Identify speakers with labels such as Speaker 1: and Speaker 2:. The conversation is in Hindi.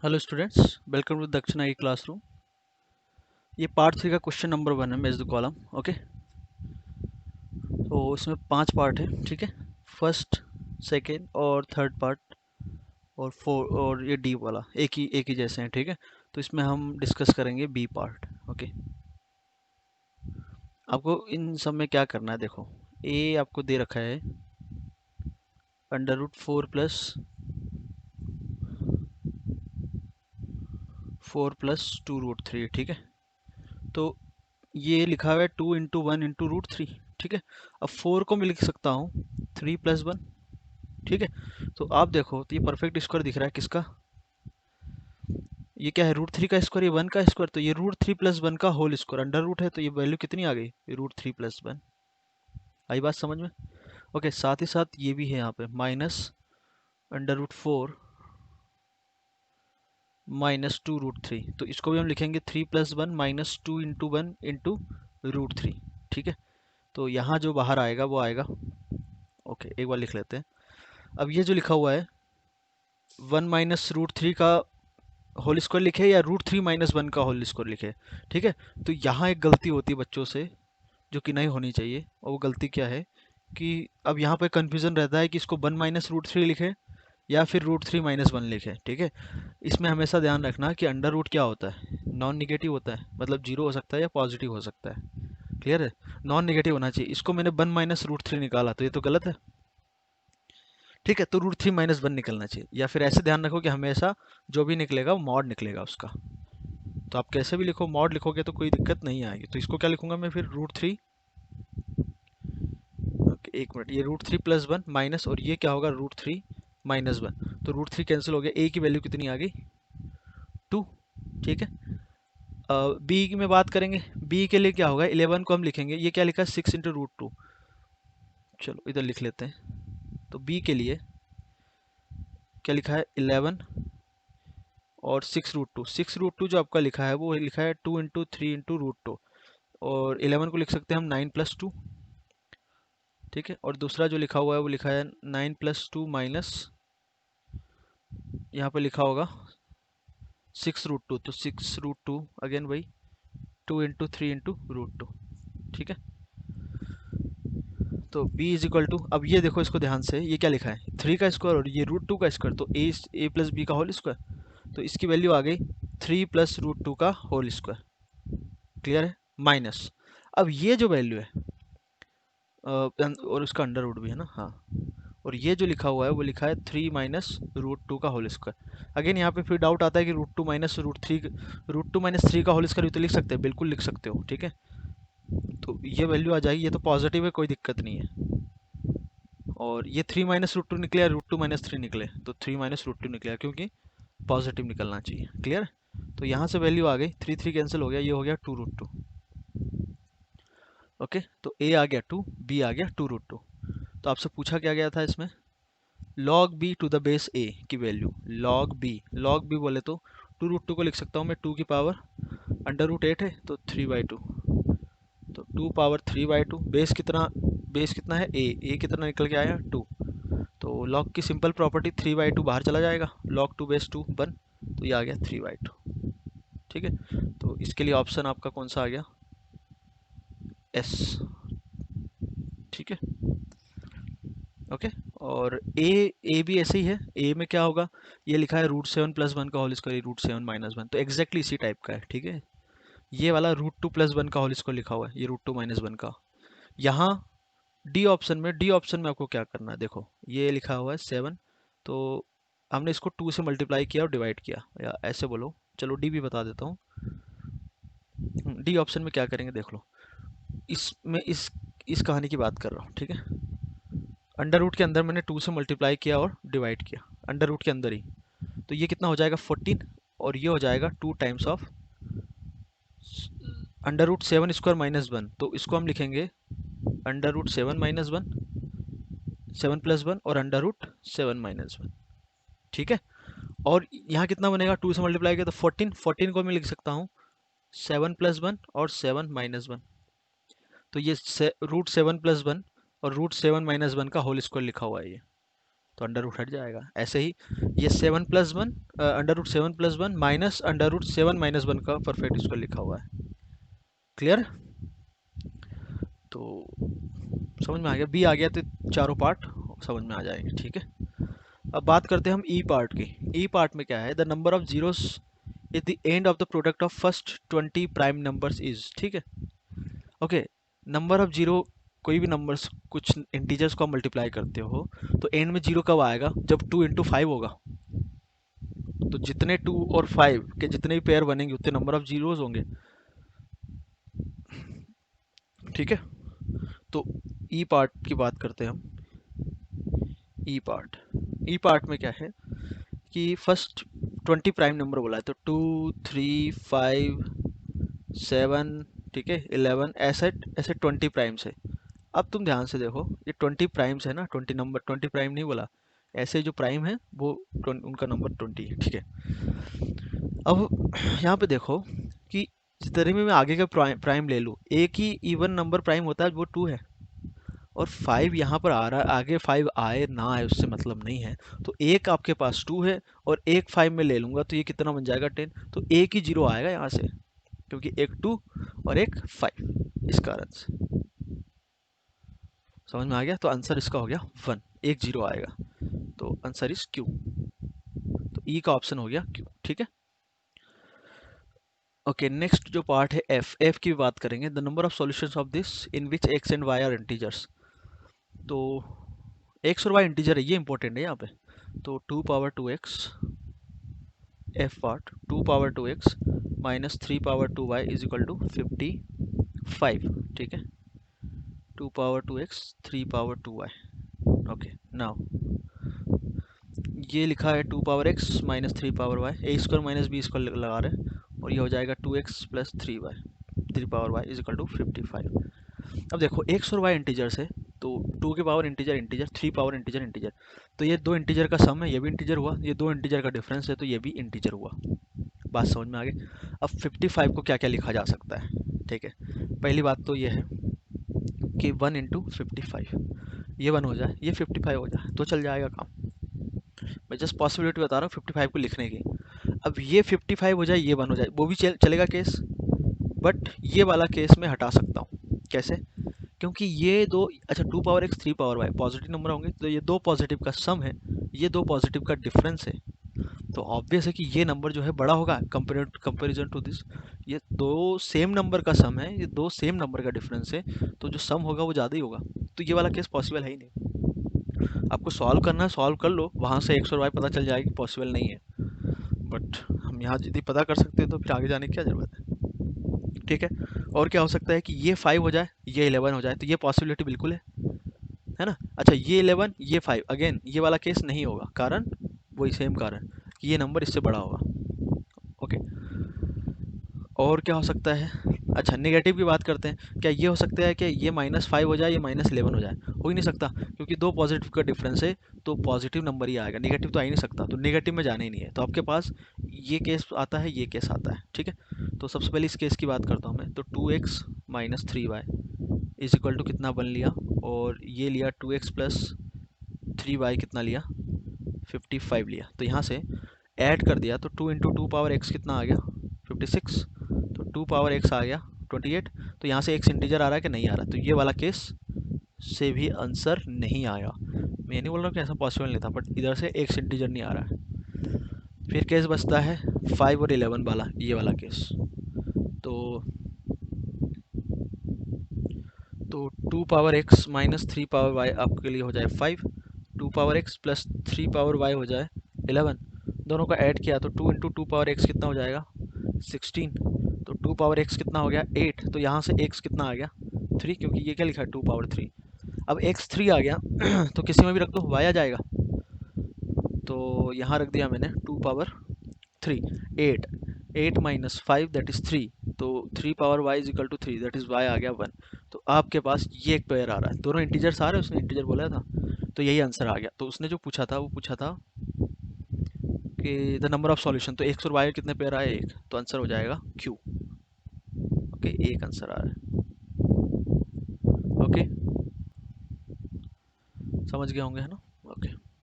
Speaker 1: हेलो स्टूडेंट्स, वेलकम टू दक्षिण आई क्लासरूम। ये पार्ट 3 का क्वेश्चन नंबर 1 है, मैच द कॉलम। ओके, तो इसमें 5 पार्ट है, ठीक है। फर्स्ट, सेकेंड और थर्ड पार्ट और फोर और ये डी वाला एक ही जैसे हैं, ठीक है। तो इसमें हम डिस्कस करेंगे बी पार्ट। ओके, आपको इन सब में क्या करना है, देखो। ए आपको दे रखा है √4 + 2√3, ठीक है। तो ये लिखा हुआ है 2 × 1 × √3, ठीक है। अब 4 को मैं लिख सकता हूँ 3 + 1, ठीक है। तो आप देखो, तो ये परफेक्ट स्क्वायर दिख रहा है किसका? ये क्या है? √3 का स्क्वायर, ये 1 का स्क्वायर। तो ये √3 + 1 का होल स्क्वायर अंडर रूट है, तो ये वैल्यू कितनी आ गई? √3 + 1। आई बात समझ में? ओके, साथ ही साथ ये भी है यहाँ पे -√4 -2√3। तो इसको भी हम लिखेंगे 3 + 1 -2 × 1 × √3, ठीक है। तो यहाँ जो बाहर आएगा वो आएगा। ओके, एक बार लिख लेते हैं। अब ये जो लिखा हुआ है 1 -√3 का होल स्क्वायर लिखे या √3 - 1 का होल स्क्वायर लिखे, ठीक है। तो यहाँ एक गलती होती है बच्चों से, जो कि नहीं होनी चाहिए। और वो गलती क्या है कि अब यहाँ पे कंफ्यूजन रहता है कि इसको 1 -√3 लिखे या फिर √3 - 1 लिखे, ठीक है। इसमें हमेशा ध्यान रखना कि अंडर रूट क्या होता है? नॉन निगेटिव होता है, मतलब जीरो हो सकता है या पॉजिटिव हो सकता है। क्लियर है? नॉन निगेटिव होना चाहिए। इसको मैंने 1 -√3 निकाला, तो ये तो गलत है, ठीक है। तो √3 - 1 निकलना चाहिए, या फिर ऐसे ध्यान रखो कि हमेशा जो भी निकलेगा वो मॉड निकलेगा उसका। तो आप कैसे भी लिखो, मॉड लिखोगे तो कोई दिक्कत नहीं आएगी। तो इसको क्या लिखूंगा मैं फिर? √3। एक मिनट, ये √3 + 1 माइनस, और ये क्या होगा? √3 - 1। तो √3 कैंसिल हो गया, ए की वैल्यू कितनी आ गई? 2, ठीक है। बी की में बात करेंगे। बी के लिए क्या होगा? 11 को हम लिखेंगे, ये क्या लिखा है? 6 × √2। चलो इधर लिख लेते हैं। तो बी के लिए क्या लिखा है? 11 और 6 √2। 6 √2 जो आपका लिखा है वो लिखा है 2 × 3 × √2। और 11 को लिख सकते हैं हम 9 + 2, ठीक है। और दूसरा जो लिखा हुआ है वो लिखा है 9 + 2 माइनस, यहाँ पे लिखा होगा 6 √2। तो 6 √2 अगेन वही 2 × 3 × √2, ठीक है। तो b इज इक्वल टू, अब ये देखो इसको ध्यान से, ये क्या लिखा है? 3 का स्क्वायर और ये √2 का स्क्वायर, तो a + b का होल स्क्वायर। तो इसकी वैल्यू आ गई 3 + √2 का होल स्क्वायर। क्लियर है? माइनस, अब ये जो वैल्यू है और उसका अंडर रूट भी है ना, हाँ। और ये जो लिखा हुआ है वो लिखा है 3 - √2 का होल स्क्वायर। अगेन यहाँ पे फिर डाउट आता है कि √2 - √3, √2 - 3 का होल स्क्वायर भी तो लिख सकते हैं, बिल्कुल लिख सकते हो, ठीक है। तो ये वैल्यू आ जाएगी, ये तो पॉजिटिव है, कोई दिक्कत नहीं है। और ये 3 - √2 निकले या √2 - 3 निकले, तो 3 - √2 निकलेगा, क्योंकि पॉजिटिव निकलना चाहिए। क्लियर? तो यहाँ से वैल्यू आ गई, 3 3 कैंसिल हो गया, ये हो गया 2 √2। ओके, तो a आ गया 2, b आ गया 2 √2। तो आपसे पूछा क्या गया था इसमें? log b to the base a की वैल्यू। log b बोले तो 2 √2 को लिख सकता हूँ मैं 2 की पावर √8 है, तो 3/2। तो 2 ⁻³ बेस कितना है? a कितना निकल के आया? 2। तो log की सिंपल प्रॉपर्टी 3/2 बाहर चला जाएगा, log2 ⁻2 1। तो ये आ गया 3/2, ठीक है। तो इसके लिए ऑप्शन आपका कौन सा आ गया? एस, ठीक है। ओके, और ए भी ऐसे ही है। ए में क्या होगा? ये लिखा है √7 + 1 का होल स्क्वायर, √7 - 1। तो एग्जैक्टली इसी टाइप का है, ठीक है। ये वाला √2 + 1 का होल स्क्वायर लिखा हुआ है, ये √2 - 1 का। यहाँ डी ऑप्शन में आपको क्या करना है? देखो, ये लिखा हुआ है 7, तो हमने इसको 2 से मल्टीप्लाई किया और डिवाइड किया, या ऐसे बोलो। चलो डी भी बता देता हूँ। डी ऑप्शन में क्या करेंगे देख लो। इसमें इस कहानी की बात कर रहा हूँ, ठीक है। अंडर रूट के अंदर मैंने 2 से मल्टीप्लाई किया और डिवाइड किया, अंडर रूट के अंदर ही। तो ये कितना हो जाएगा? 14। और ये हो जाएगा 2 टाइम्स ऑफ √7² - 1। तो इसको हम लिखेंगे √7 - 1, 7 + 1 और √7 - 1, ठीक है। और यहाँ कितना बनेगा? 2 से मल्टीप्लाई किया तो 14। 14 को मैं लिख सकता हूँ 7 + 1 और 7 - 1। तो ये √7 + 1 और √7 - 1 का होल स्क्वायर लिखा हुआ है ये। तो अंडर रूट हट जाएगा। ऐसे ही ये 7+1 under root 7+1 minus under root 7-1 का परफेक्ट स्क्वायर लिखा हुआ है। क्लियर? तो समझ में आ गया, बी आ गया तो चारों पार्ट समझ में आ जाएंगे। ठीक है, अब बात करते हैं हम ई पार्ट की। ई पार्ट में क्या है, the number of zeros at the end of the product of first 20 prime numbers is. ठीक है, ओके, नंबर ऑफ जीरो, कोई भी नंबर्स कुछ इंटीजर्स को मल्टीप्लाई करते हो तो एंड में जीरो कब आएगा, जब 2 × 5 होगा। तो जितने 2 और 5 के जितने भी पेयर बनेंगे उतने नंबर ऑफ जीरोस होंगे। ठीक है, तो ई पार्ट की बात करते हैं हम। ई पार्ट, ई पार्ट में क्या है कि फर्स्ट 20 प्राइम नंबर बोला है, तो 2, 3, 5, 7, ठीक है, 11, ऐसे ऐसे 20 प्राइम्स है। अब तुम ध्यान से देखो, ये 20 प्राइम्स है ना, 20 नंबर, 20 प्राइम नहीं बोला, ऐसे जो प्राइम है वो उनका नंबर 20 है। ठीक है, अब यहाँ पे देखो कि जिस तरह में मैं आगे का प्राइम ले लूँ, एक ही इवन नंबर प्राइम होता है, वो 2 है, और 5 यहाँ पर आ रहा है, आगे 5 आए ना आए उससे मतलब नहीं है। तो एक आपके पास 2 है और एक 5 में ले लूँगा तो ये कितना बन जाएगा 10, तो एक ही जीरो आएगा यहाँ से, क्योंकि एक 2 और एक 5, इस कारण से। समझ में आ गया? तो आंसर इसका हो गया 1, एक जीरो आएगा, तो आंसर इज क्यू। तो ई का ऑप्शन हो गया क्यू। ठीक है, ओके, नेक्स्ट जो पार्ट है एफ, एफ की बात करेंगे। The number of solutions of this in which X and Y are integers. तो एक्स और वाई इंटीजर है, ये इंपॉर्टेंट है यहाँ पे। तो 2 × 2x, F part 2 × 2x minus 3 × 2y is equal to 55। ठीक है, 2 × 2x 3 × 2y। ओके, नाउ ये लिखा है 2 × x minus 3 × y, A square minus B square लगा रहे हैं, और ये हो जाएगा 2x plus 3y, 3 × y is equal to 55। अब देखो एक्स और वाई इंटीजर्स है, तो 2 के power integer integer, 3 power integer integer, तो ये दो इंटीजर का सम है, ये भी इंटीजर हुआ, ये दो इंटीजर का डिफरेंस है तो ये भी इंटीजर हुआ। बात समझ में आ गई? अब 55 को क्या क्या लिखा जा सकता है? ठीक है, पहली बात तो ये है कि 1 × 55, ये 1 हो जाए, ये 55 हो जाए तो चल जाएगा काम। मैं जस्ट पॉसिबिलिटी बता रहा हूँ 55 को लिखने की। अब ये 55 हो जाए, ये 1 हो जाए, वो भी चलेगा केस, बट ये वाला केस मैं हटा सकता हूँ। कैसे? क्योंकि ये दो, अच्छा 2 × x 3 × y पॉजिटिव नंबर होंगे, तो ये दो पॉजिटिव का सम है, ये दो पॉजिटिव का डिफरेंस है, तो ऑब्वियस है कि ये नंबर जो है बड़ा होगा कंपेरिजन टू दिस। ये दो सेम नंबर का सम है, ये दो सेम नंबर का डिफरेंस है, तो जो सम होगा वो ज़्यादा ही होगा, तो ये वाला केस पॉसिबल है ही नहीं। आपको सॉल्व करना है, सॉल्व कर लो, वहाँ से एक्स और वाई पता चल जाएगी, पॉसिबल नहीं है, बट हम यहाँ यदि पता कर सकते हैं तो फिर आगे जाने की क्या ज़रूरत है। ठीक है, और क्या हो सकता है कि ये 5 हो जाए, ये 11 हो जाए, तो ये पॉसिबिलिटी बिल्कुल है ना। अच्छा, ये 11 ये 5, अगेन ये वाला केस नहीं होगा, कारण वही सेम कारण कि ये नंबर इससे बड़ा होगा। ओके, और क्या हो सकता है? अच्छा, नेगेटिव की बात करते हैं। क्या ये हो सकता है कि ये -5 हो जाए, ये -11 हो जाए? हो ही नहीं सकता, क्योंकि दो पॉजिटिव का डिफरेंस है, तो पॉजिटिव नंबर ही आएगा, नेगेटिव तो आ ही नहीं सकता, तो नेगेटिव में जाना ही नहीं है। तो आपके पास ये केस आता है, ये केस आता है। ठीक है, तो सबसे पहले इस केस की बात करता हूँ मैं। तो 2x minus 3y is equal to कितना बन लिया, और ये लिया 2x प्लस 3y, कितना लिया 55 लिया, तो यहाँ से ऐड कर दिया, तो 2 × 2 पावर x कितना आ गया 56, तो 2 पावर x आ गया 28, तो यहाँ से x इंटीजर आ रहा है कि नहीं आ रहा, तो ये वाला केस से भी आंसर नहीं आया। मैं ये नहीं बोल रहा हूँ कि ऐसा पॉसिबल नहीं था, बट इधर से x इंटीजर नहीं आ रहा है। फिर केस बचता है 5 और 11 वाला, ये वाला केस। तो 2 power x minus 3 power y आपके लिए हो जाए 5, 2 power x plus 3 power y हो जाए 11, दोनों का ऐड किया तो 2 × 2 पावर x कितना हो जाएगा 16, तो 2 पावर x कितना हो गया 8, तो यहाँ से x कितना आ गया 3, क्योंकि ये क्या लिखा है 2 पावर 3। अब x 3 आ गया तो किसी में भी रख दो, y आ जाएगा, तो यहाँ रख दिया मैंने 2 पावर 3, 8, 8 माइनस 5 दैट इज 3, तो 3 power y is equal to 3, that is y आ गया 1। तो आपके पास ये एक पेयर आ रहा है, दोनों इंटीजर्स आ रहे हैं, उसने इंटीजर बोला था, तो यही आंसर आ गया। तो उसने जो पूछा था वो पूछा था कि द नंबर ऑफ सॉल्यूशन, तो x और y कितने पेयर आए, एक, तो आंसर हो जाएगा q। ओके, एक आंसर आ रहा है। ओके, समझ गए होंगे है ना।